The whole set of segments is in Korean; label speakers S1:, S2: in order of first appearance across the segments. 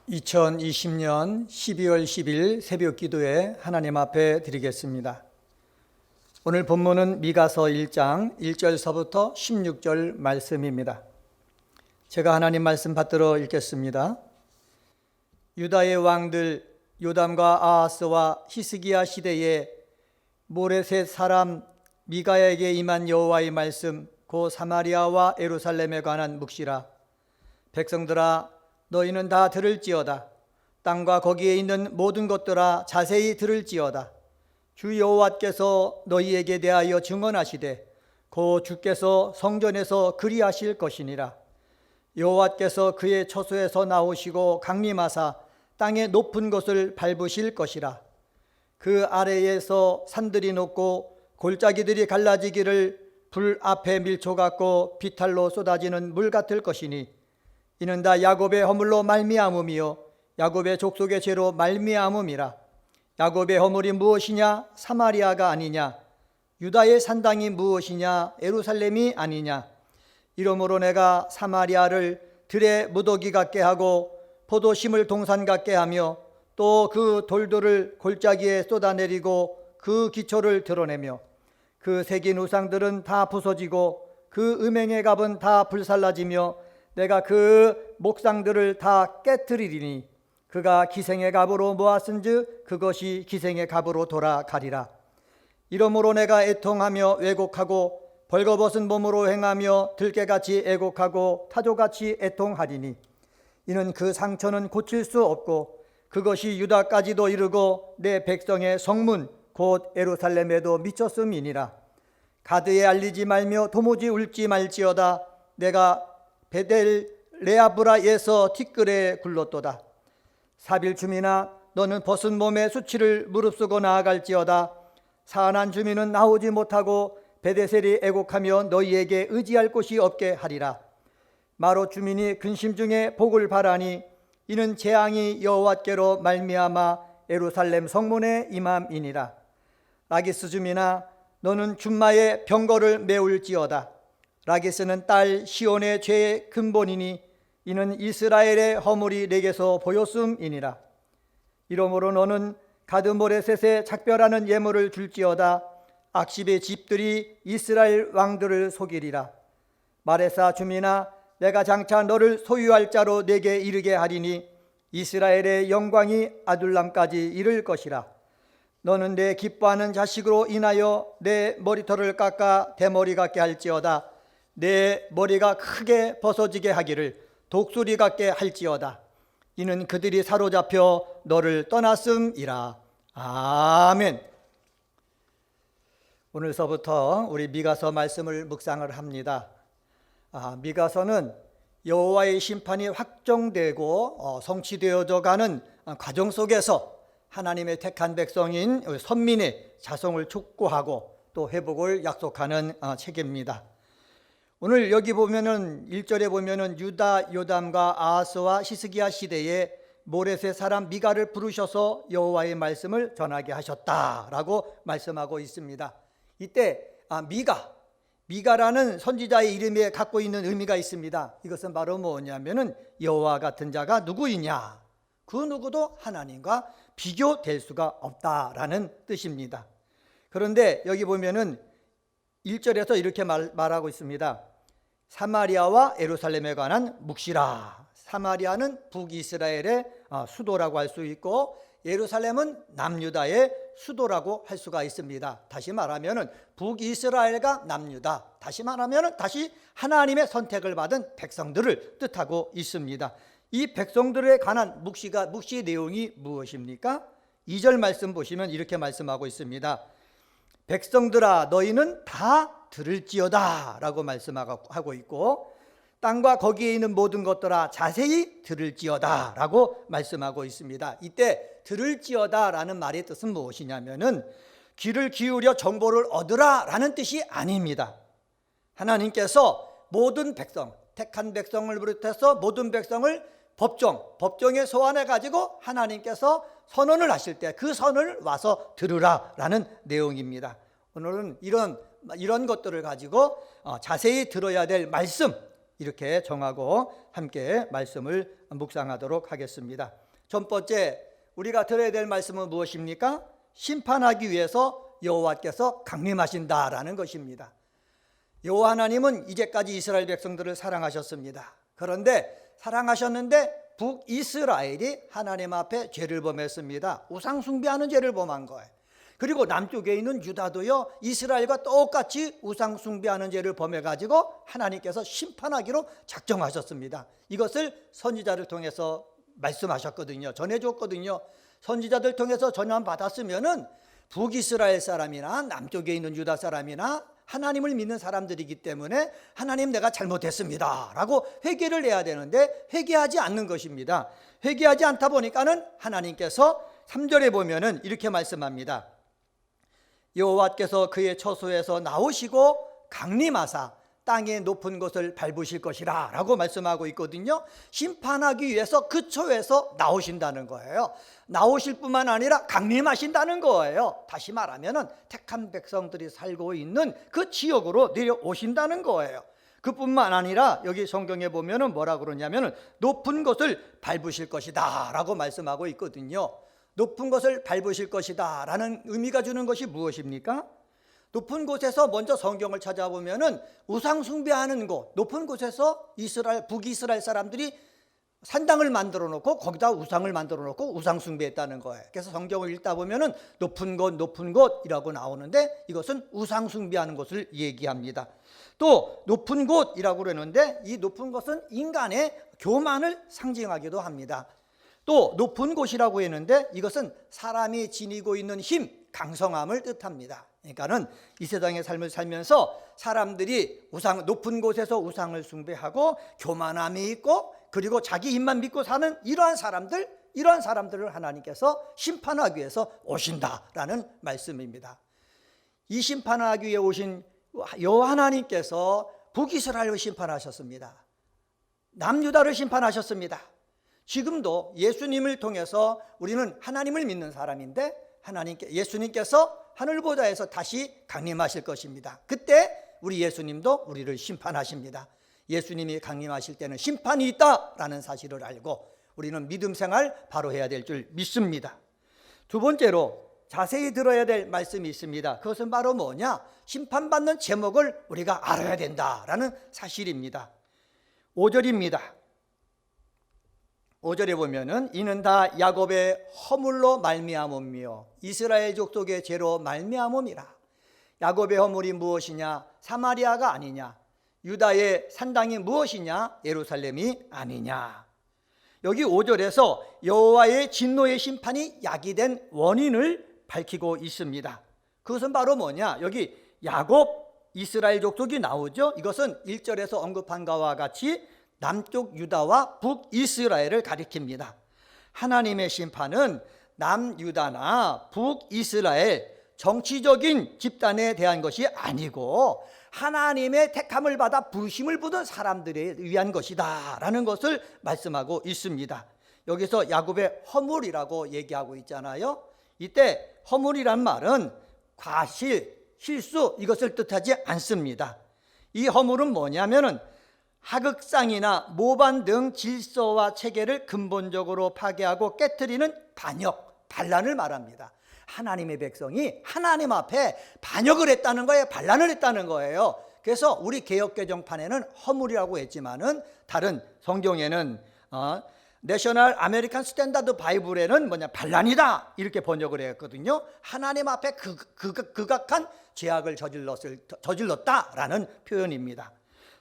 S1: 2020년 12월 10일 새벽 기도에 하나님 앞에 드리겠습니다. 오늘 본문은 미가서 1장 1절서부터 16절 말씀입니다. 제가 하나님 말씀 받들어 읽겠습니다. 유다의 왕들 요담과 아하스와 히스기야 시대에 모레셋 사람 미가에게 임한 여호와의 말씀 곧 사마리아와 예루살렘에 관한 묵시라. 백성들아 너희는 다 들을지어다. 땅과 거기에 있는 모든 것들아 자세히 들을지어다. 주 여호와께서 너희에게 대하여 증언하시되 곧 주께서 성전에서 그리하실 것이니라. 여호와께서 그의 처소에서 나오시고 강림하사 땅의 높은 곳을 밟으실 것이라. 그 아래에서 산들이 높고 골짜기들이 갈라지기를 불 앞에 밀초 같고 비탈로 쏟아지는 물 같을 것이니 이는 다 야곱의 허물로 말미암음이요 야곱의 족속의 죄로 말미암음이라. 야곱의 허물이 무엇이냐? 사마리아가 아니냐? 유다의 산당이 무엇이냐? 예루살렘이 아니냐? 이러므로 내가 사마리아를 들의 무더기 같게 하고 포도심을 동산 같게 하며 또 그 돌들을 골짜기에 쏟아내리고 그 기초를 드러내며 그 새긴 우상들은 다 부서지고 그 음행의 갑은 다 불살라지며 내가 그 목상들을 다 깨뜨리리니 그가 기생의 갑으로 모았은즉 그것이 기생의 갑으로 돌아가리라. 이러므로 내가 애통하며 왜곡하고 벌거벗은 몸으로 행하며 들깨같이 애곡하고 타조같이 애통하리니 이는 그 상처는 고칠 수 없고 그것이 유다까지도 이르고 내 백성의 성문 곧 예루살렘에도 미쳤음이니라. 가드에 알리지 말며 도무지 울지 말지어다. 내가 베델 레아브라에서 티끌에 굴렀도다. 사빌 주민아 너는 벗은 몸에 수치를 무릅쓰고 나아갈지어다. 사안한 주민은 나오지 못하고 베데셀이 애곡하며 너희에게 의지할 곳이 없게 하리라. 마롯 주민이 근심 중에 복을 바라니 이는 재앙이 여호와께로 말미암아 예루살렘 성문에 임함이니라. 라기스 주민아 너는 준마의 병거를 메울지어다. 라기스는 딸 시온의 죄의 근본이니 이는 이스라엘의 허물이 내게서 보였음이니라. 이러므로 너는 가드 모레셋에 작별하는 예물을 줄지어다. 악십의 집들이 이스라엘 왕들을 속이리라. 마레사 주민아 내가 장차 너를 소유할 자로 내게 이르게 하리니 이스라엘의 영광이 아둘람까지 이를 것이라. 너는 내 기뻐하는 자식으로 인하여 내 머리털을 깎아 대머리 같게 할지어다. 내 머리가 크게 벗어지게 하기를 독수리 같게 할지어다. 이는 그들이 사로잡혀 너를 떠났음이라. 아멘. 오늘서부터 우리 미가서 말씀을 묵상을 합니다. 미가서는 여호와의 심판이 확정되고 성취되어져 가는 과정 속에서 하나님의 택한 백성인 선민의 자성을 촉구하고 또 회복을 약속하는 책입니다. 오늘 여기 보면은 1절에 보면은 유다 요담과 아하스와 히스기야 시대에 모레셋 사람 미가를 부르셔서 여호와의 말씀을 전하게 하셨다라고 말씀하고 있습니다. 이때 미가라는 선지자의 이름에 갖고 있는 의미가 있습니다. 이것은 바로 뭐냐면은 여호와 같은 자가 누구이냐? 그 누구도 하나님과 비교될 수가 없다라는 뜻입니다. 그런데 여기 보면은 1절에서 이렇게 말하고 있습니다. 사마리아와 예루살렘에 관한 묵시라. 사마리아는 북이스라엘의 수도라고 할 수 있고 예루살렘은 남유다의 수도라고 할 수가 있습니다. 다시 말하면 북이스라엘과 남유다, 다시 말하면 다시 하나님의 선택을 받은 백성들을 뜻하고 있습니다. 이 백성들에 관한 묵시의 내용이 무엇입니까? 2절 말씀 보시면 이렇게 말씀하고 있습니다. 백성들아 너희는 다 들을지어다 라고 말씀하고 있고 땅과 거기에 있는 모든 것들아 자세히 들을지어다 라고 말씀하고 있습니다. 이때 들을지어다 라는 말의 뜻은 무엇이냐면은 귀를 기울여 정보를 얻으라 라는 뜻이 아닙니다. 하나님께서 모든 백성, 택한 백성을 비롯해서 모든 백성을 법정에 소환해 가지고 하나님께서 선언을 하실 때 그 선언을 와서 들으라 라는 내용입니다. 오늘은 이런 것들을 가지고 자세히 들어야 될 말씀, 이렇게 정하고 함께 말씀을 묵상하도록 하겠습니다. 첫 번째 우리가 들어야 될 말씀은 무엇입니까? 심판하기 위해서 여호와께서 강림하신다라는 것입니다. 여호와 하나님은 이제까지 이스라엘 백성들을 사랑하셨습니다. 그런데 사랑하셨는데 북이스라엘이 하나님 앞에 죄를 범했습니다. 우상 숭배하는 죄를 범한 거예요. 그리고 남쪽에 있는 유다도요, 이스라엘과 똑같이 우상 숭배하는 죄를 범해가지고 하나님께서 심판하기로 작정하셨습니다. 이것을 선지자를 통해서 말씀하셨거든요. 전해줬거든요. 선지자들 통해서 전함 받았으면은 북이스라엘 사람이나 남쪽에 있는 유다 사람이나 하나님을 믿는 사람들이기 때문에 하나님 내가 잘못했습니다 라고 회개를 해야 되는데 회개하지 않는 것입니다. 회개하지 않다 보니까는 하나님께서 3절에 보면은 이렇게 말씀합니다. 여호와께서 그의 처소에서 나오시고 강림하사 땅의 높은 곳을 밟으실 것이라 라고 말씀하고 있거든요. 심판하기 위해서 그 처에서 나오신다는 거예요. 나오실 뿐만 아니라 강림하신다는 거예요. 다시 말하면 택한 백성들이 살고 있는 그 지역으로 내려오신다는 거예요. 그뿐만 아니라 여기 성경에 보면 뭐라 그러냐면 높은 곳을 밟으실 것이다 라고 말씀하고 있거든요. 높은 것을 밟으실 것이다 라는 의미가 주는 것이 무엇입니까? 높은 곳에서 먼저 성경을 찾아보면은 우상 숭배하는 곳, 높은 곳에서 북이스라엘 사람들이 산당을 만들어 놓고 거기다 우상을 만들어 놓고 우상 숭배했다는 거예요. 그래서 성경을 읽다 보면은 높은 곳이라고 나오는데 이것은 우상 숭배하는 곳을 얘기합니다. 또 높은 곳이라고 그러는데 이 높은 곳은 인간의 교만을 상징하기도 합니다. 또 높은 곳이라고 했는데 이것은 사람이 지니고 있는 힘, 강성함을 뜻합니다. 그러니까는 이 세상의 삶을 살면서 사람들이 높은 곳에서 우상을 숭배하고 교만함이 있고 그리고 자기 힘만 믿고 사는 이러한 사람들을 하나님께서 심판하기 위해서 오신다라는 말씀입니다. 이 심판하기 위해 오신 여호와 하나님께서 북이스라엘을 심판하셨습니다. 남유다를 심판하셨습니다. 지금도 예수님을 통해서 우리는 하나님을 믿는 사람인데 예수님께서 하늘보좌에서 다시 강림하실 것입니다. 그때 우리 예수님도 우리를 심판하십니다. 예수님이 강림하실 때는 심판이 있다라는 사실을 알고 우리는 믿음 생활 바로 해야 될 줄 믿습니다. 두 번째로 자세히 들어야 될 말씀이 있습니다. 그것은 바로 뭐냐? 심판받는 제목을 우리가 알아야 된다라는 사실입니다. 5절입니다. 5절에 보면은 이는 다 야곱의 허물로 말미암음이요 이스라엘 족속의 죄로 말미암음이라. 야곱의 허물이 무엇이냐? 사마리아가 아니냐? 유다의 산당이 무엇이냐? 예루살렘이 아니냐? 여기 5절에서 여호와의 진노의 심판이 야기된 원인을 밝히고 있습니다. 그것은 바로 뭐냐? 여기 야곱 이스라엘 족속이 나오죠. 이것은 1절에서 언급한 것과 같이 남쪽 유다와 북이스라엘을 가리킵니다. 하나님의 심판은 남유다나 북이스라엘 정치적인 집단에 대한 것이 아니고 하나님의 택함을 받아 부심을 받은 사람들에 위한 것이다 라는 것을 말씀하고 있습니다. 여기서 야곱의 허물이라고 얘기하고 있잖아요. 이때 허물이란 말은 과실, 실수 이것을 뜻하지 않습니다. 이 허물은 뭐냐면은 하극상이나 모반 등 질서와 체계를 근본적으로 파괴하고 깨트리는 반역, 반란을 말합니다. 하나님의 백성이 하나님 앞에 반역을 했다는 거예요. 반란을 했다는 거예요. 그래서 우리 개역개정판에는 허물이라고 했지만은 다른 성경에는 내셔널 아메리칸 스탠다드 바이블에는 반란이다 이렇게 번역을 했거든요. 하나님 앞에 극악한 죄악을 저질렀다라는 표현입니다.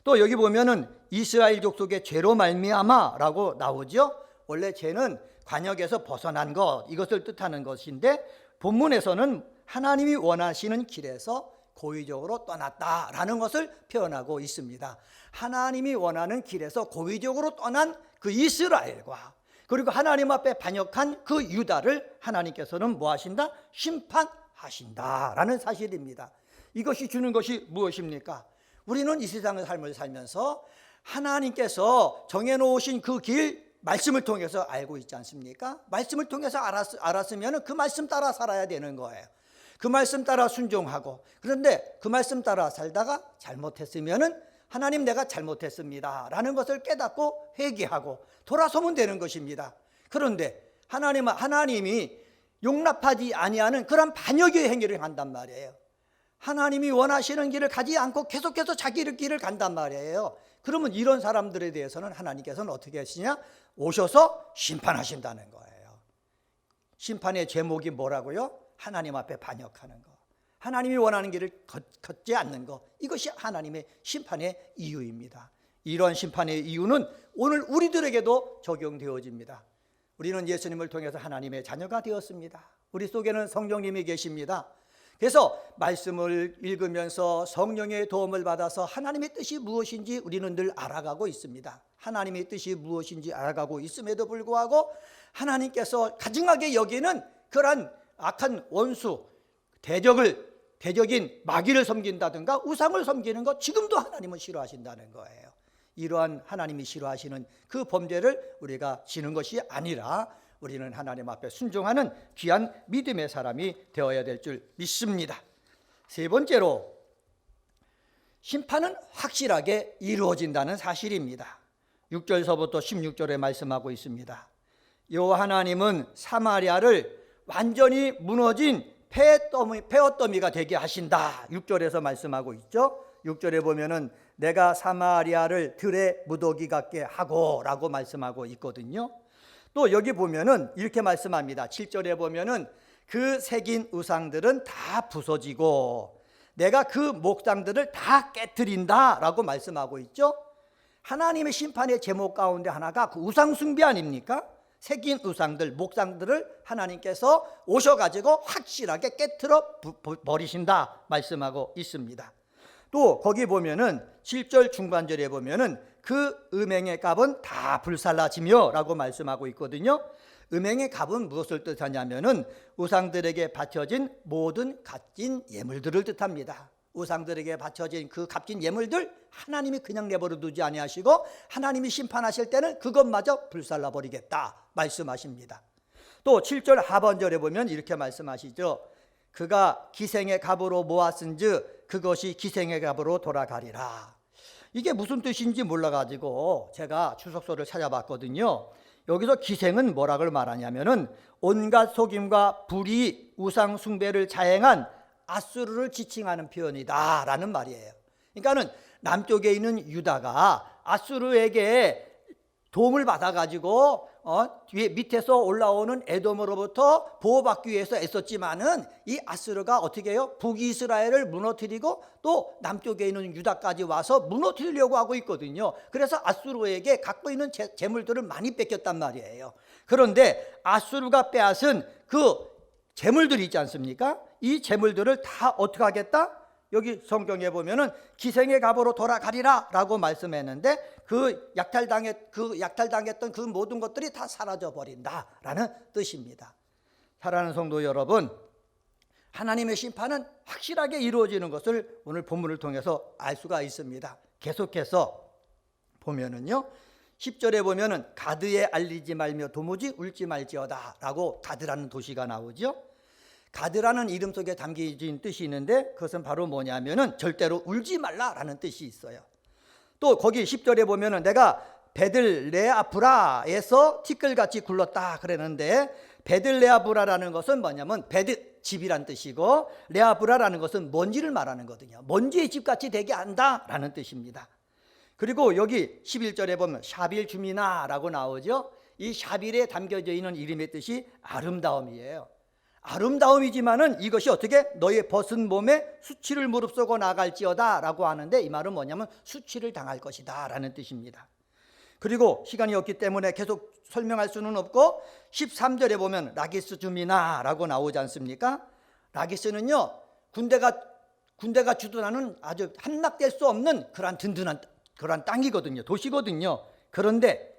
S1: 또 여기 보면은 이스라엘 족속의 죄로 말미암아라고 나오죠. 원래 죄는 관역에서 벗어난 것 이것을 뜻하는 것인데 본문에서는 하나님이 원하시는 길에서 고의적으로 떠났다라는 것을 표현하고 있습니다. 하나님이 원하는 길에서 고의적으로 떠난 그 이스라엘과 그리고 하나님 앞에 반역한 그 유다를 하나님께서는 뭐 하신다? 심판하신다라는 사실입니다. 이것이 주는 것이 무엇입니까? 우리는 이 세상의 삶을 살면서 하나님께서 정해놓으신 그 길 말씀을 통해서 알고 있지 않습니까? 말씀을 통해서 알았으면 그 말씀 따라 살아야 되는 거예요. 그 말씀 따라 순종하고 그런데 그 말씀 따라 살다가 잘못했으면 하나님 내가 잘못했습니다 라는 것을 깨닫고 회개하고 돌아서면 되는 것입니다. 그런데 하나님이 용납하지 아니하는 그런 반역의 행위를 한단 말이에요. 하나님이 원하시는 길을 가지 않고 계속해서 자기 길을 간단 말이에요. 그러면 이런 사람들에 대해서는 하나님께서는 어떻게 하시냐? 오셔서 심판하신다는 거예요. 심판의 제목이 뭐라고요? 하나님 앞에 반역하는 거, 하나님이 원하는 길을 걷지 않는 거, 이것이 하나님의 심판의 이유입니다. 이러한 심판의 이유는 오늘 우리들에게도 적용되어집니다. 우리는 예수님을 통해서 하나님의 자녀가 되었습니다. 우리 속에는 성령님이 계십니다. 그래서 말씀을 읽으면서 성령의 도움을 받아서 하나님의 뜻이 무엇인지 우리는 늘 알아가고 있습니다. 하나님의 뜻이 무엇인지 알아가고 있음에도 불구하고 하나님께서 가증하게 여기는 그러한 악한 원수, 대적인 마귀를 섬긴다든가 우상을 섬기는 것, 지금도 하나님은 싫어하신다는 거예요. 이러한 하나님이 싫어하시는 그 범죄를 우리가 지는 것이 아니라 우리는 하나님 앞에 순종하는 귀한 믿음의 사람이 되어야 될 줄 믿습니다. 세 번째로, 심판은 확실하게 이루어진다는 사실입니다. 6절서부터 16절에 말씀하고 있습니다. 여호와 하나님은 사마리아를 완전히 무너진 폐허더미가 되게 하신다. 6절에서 말씀하고 있죠. 6절에 보면은 내가 사마리아를 들의 무더기 같게 하고 라고 말씀하고 있거든요. 또 여기 보면은 이렇게 말씀합니다. 7절에 보면은 그 새긴 우상들은 다 부서지고 내가 그 목상들을 다 깨트린다 라고 말씀하고 있죠. 하나님의 심판의 제목 가운데 하나가 그 우상 숭배 아닙니까? 새긴 우상들, 목상들을 하나님께서 오셔가지고 확실하게 깨트려 버리신다 말씀하고 있습니다. 또 거기 보면은 7절 중반절에 보면은 그 음행의 값은 다 불살라지며 라고 말씀하고 있거든요. 음행의 값은 무엇을 뜻하냐면은 우상들에게 바쳐진 모든 값진 예물들을 뜻합니다. 우상들에게 바쳐진 그 값진 예물들 하나님이 그냥 내버려 두지 아니하시고 하나님이 심판하실 때는 그것마저 불살라 버리겠다 말씀하십니다. 또 7절 하반절에 보면 이렇게 말씀하시죠. 그가 기생의 값으로 모았은즉 그것이 기생의 값으로 돌아가리라. 이게 무슨 뜻인지 몰라가지고 제가 주석서를 찾아봤거든요. 여기서 기생은 뭐라고 말하냐면은 온갖 속임과 불의, 우상 숭배를 자행한 아수르를 지칭하는 표현이다 라는 말이에요. 그러니까는 남쪽에 있는 유다가 아수르에게 도움을 받아가지고 뒤에 밑에서 올라오는 에돔으로부터 보호받기 위해서 애썼지만은 이 아수르가 어떻게 해요? 북이스라엘을 무너뜨리고 또 남쪽에 있는 유다까지 와서 무너뜨리려고 하고 있거든요. 그래서 아수르에게 갖고 있는 재물들을 많이 뺏겼단 말이에요. 그런데 아수르가 빼앗은 그 재물들이 있지 않습니까? 이 재물들을 다 어떻게 하겠다? 여기 성경에 보면은 기생의 값으로 돌아가리라 라고 말씀했는데 그 약탈당했던 그 모든 것들이 다 사라져 버린다 라는 뜻입니다. 사랑하는 성도 여러분, 하나님의 심판은 확실하게 이루어지는 것을 오늘 본문을 통해서 알 수가 있습니다. 계속해서 보면은요, 10절에 보면은 가드에 알리지 말며 도무지 울지 말지어다 라고 가드라는 도시가 나오죠. 가드라는 이름 속에 담겨진 뜻이 있는데 그것은 바로 뭐냐면은 절대로 울지 말라라는 뜻이 있어요. 또 거기 10절에 보면은 내가 베들레아브라에서 티끌같이 굴렀다 그랬는데 베들레아브라라는 것은 뭐냐면 베드, 집이란 뜻이고 레아브라라는 것은 먼지를 말하는 거거든요. 먼지의 집같이 되게 한다라는 뜻입니다. 그리고 여기 11절에 보면 샤빌 주미나라고 나오죠. 이 샤빌에 담겨져 있는 이름의 뜻이 아름다움이에요. 아름다움이지만은 이것이 어떻게 너의 벗은 몸에 수치를 무릅쓰고 나갈지어다 라고 하는데 이 말은 뭐냐면 수치를 당할 것이다 라는 뜻입니다. 그리고 시간이 없기 때문에 계속 설명할 수는 없고 13절에 보면 라기스 주미나 라고 나오지 않습니까? 라기스는요 군대가 주둔하는 아주 함락될 수 없는 그런 든든한 그런 땅이거든요. 도시거든요. 그런데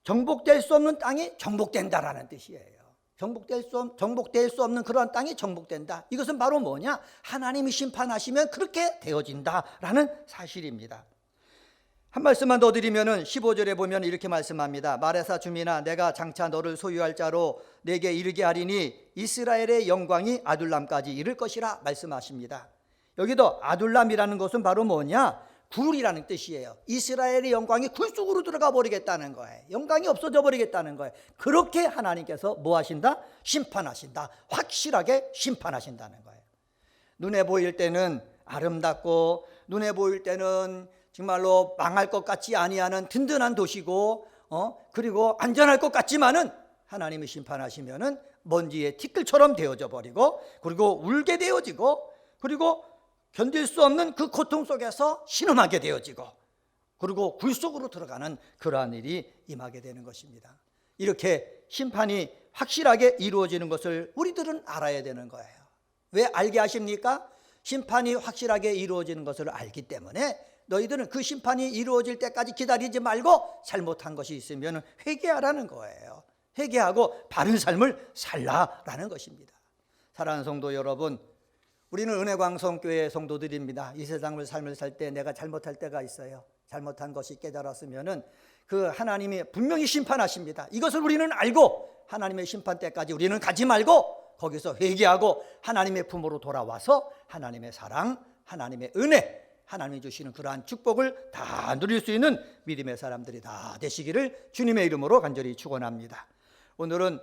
S1: 정복될 수 없는 땅이 정복된다라는 뜻이에요. 정복될 수 없는 그러한 땅이 정복된다. 이것은 바로 뭐냐? 하나님이 심판하시면 그렇게 되어진다라는 사실입니다. 한 말씀만 더 드리면은 15절에 보면 이렇게 말씀합니다. 마레사 주민아, 내가 장차 너를 소유할 자로 내게 이르게 하리니 이스라엘의 영광이 아둘람까지 이를 것이라 말씀하십니다. 여기도 아둘람이라는 것은 바로 뭐냐? 굴이라는 뜻이에요. 이스라엘의 영광이 굴 속으로 들어가 버리겠다는 거예요. 영광이 없어져 버리겠다는 거예요. 그렇게 하나님께서 뭐 하신다? 심판하신다. 확실하게 심판하신다는 거예요. 눈에 보일 때는 아름답고 눈에 보일 때는 정말로 망할 것 같지 아니하는 든든한 도시고 그리고 안전할 것 같지만은 하나님이 심판하시면은 먼지의 티끌처럼 되어져 버리고 그리고 울게 되어지고 그리고 견딜 수 없는 그 고통 속에서 신음하게 되어지고 그리고 굴 속으로 들어가는 그러한 일이 임하게 되는 것입니다. 이렇게 심판이 확실하게 이루어지는 것을 우리들은 알아야 되는 거예요. 왜 알게 하십니까? 심판이 확실하게 이루어지는 것을 알기 때문에 너희들은 그 심판이 이루어질 때까지 기다리지 말고 잘못한 것이 있으면 회개하라는 거예요. 회개하고 바른 삶을 살라라는 것입니다. 사랑하는 성도 여러분, 우리는 은혜광성교회 성도들입니다. 이 세상을 삶을 살 때 내가 잘못할 때가 있어요. 잘못한 것이 깨달았으면은 그 하나님이 분명히 심판하십니다. 이것을 우리는 알고 하나님의 심판 때까지 우리는 가지 말고 거기서 회개하고 하나님의 품으로 돌아와서 하나님의 사랑, 하나님의 은혜, 하나님이 주시는 그러한 축복을 다 누릴 수 있는 믿음의 사람들이 다 되시기를 주님의 이름으로 간절히 축원합니다. 오늘은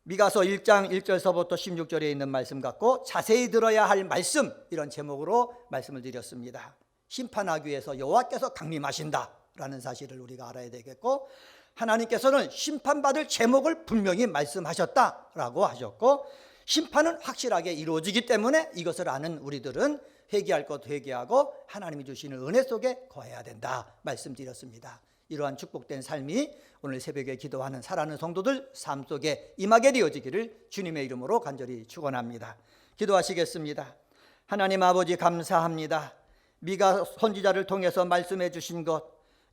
S1: 미가서 1장 1절서부터 16절에 있는 말씀 갖고 자세히 들어야 할 말씀, 이런 제목으로 말씀을 드렸습니다. 심판하기 위해서 여호와께서 강림하신다라는 사실을 우리가 알아야 되겠고, 하나님께서는 심판받을 제목을 분명히 말씀하셨다라고 하셨고, 심판은 확실하게 이루어지기 때문에 이것을 아는 우리들은 회개할 것 회개하고 하나님이 주시는 은혜 속에 거해야 된다 말씀드렸습니다. 이러한 축복된 삶이 오늘 새벽에 기도하는 사랑하는 성도들 삶 속에 임하게 되어지기를 주님의 이름으로 간절히 축원합니다. 기도하시겠습니다. 하나님 아버지 감사합니다. 미가 선지자를 통해서 말씀해 주신 것,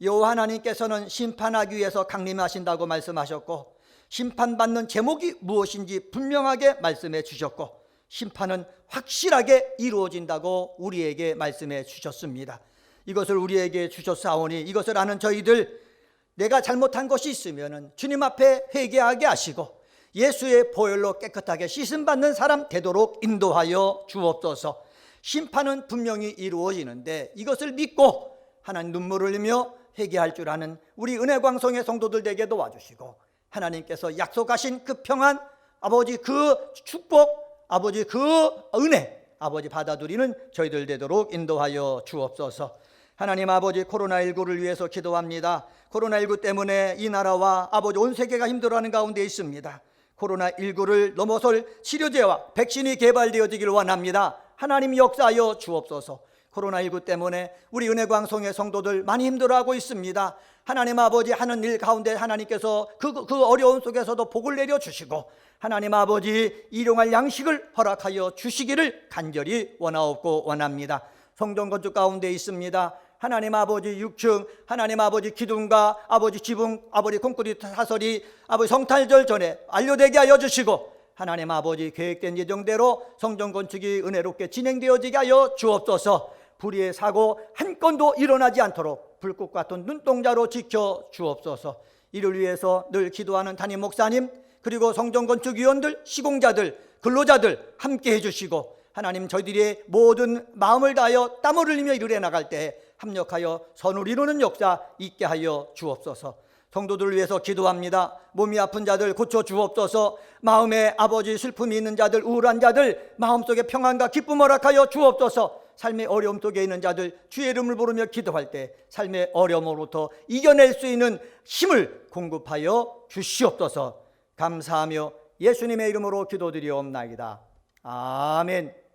S1: 여호와 하나님께서는 심판하기 위해서 강림하신다고 말씀하셨고 심판받는 제목이 무엇인지 분명하게 말씀해 주셨고 심판은 확실하게 이루어진다고 우리에게 말씀해 주셨습니다. 이것을 우리에게 주셨사오니 이것을 아는 저희들, 내가 잘못한 것이 있으면 주님 앞에 회개하게 하시고 예수의 보혈로 깨끗하게 씻음받는 사람 되도록 인도하여 주옵소서. 심판은 분명히 이루어지는데 이것을 믿고 하나님 눈물을 흘리며 회개할 줄 아는 우리 은혜광성의 성도들 되게 도와주시고 하나님께서 약속하신 그 평안, 아버지 그 축복, 아버지 그 은혜, 아버지 받아들이는 저희들 되도록 인도하여 주옵소서. 하나님 아버지, 코로나19를 위해서 기도합니다. 코로나19 때문에 이 나라와 아버지 온 세계가 힘들어하는 가운데 있습니다. 코로나19를 넘어설 치료제와 백신이 개발되어지기를 원합니다. 하나님 역사하여 주옵소서. 코로나19 때문에 우리 은혜광성의 성도들 많이 힘들어하고 있습니다. 하나님 아버지, 하는 일 가운데 하나님께서 그 어려움 속에서도 복을 내려주시고 하나님 아버지 일용할 양식을 허락하여 주시기를 간절히 원하옵고 원합니다. 성전 건축 가운데 있습니다. 하나님 아버지 6층, 하나님 아버지 기둥과 아버지 지붕, 아버지 콘크리트 사설이 아버지 성탄절 전에 완료되게 하여 주시고 하나님 아버지 계획된 예정대로 성전 건축이 은혜롭게 진행되어지게 하여 주옵소서. 불의의 사고 한 건도 일어나지 않도록 불꽃 같은 눈동자로 지켜 주옵소서. 이를 위해서 늘 기도하는 담임 목사님, 그리고 성전 건축위원들, 시공자들, 근로자들 함께 해주시고 하나님, 저희들이 모든 마음을 다하여 땀을 흘리며 일을 해나갈 때 합력하여 선을 이루는 역사 있게 하여 주옵소서. 성도들을 위해서 기도합니다. 몸이 아픈 자들 고쳐 주옵소서. 마음에 아버지 슬픔이 있는 자들, 우울한 자들 마음속에 평안과 기쁨 허락하여 주옵소서. 삶의 어려움 속에 있는 자들 주의 이름을 부르며 기도할 때 삶의 어려움으로부터 이겨낼 수 있는 힘을 공급하여 주시옵소서. 감사하며 예수님의 이름으로 기도드리옵나이다. 아멘.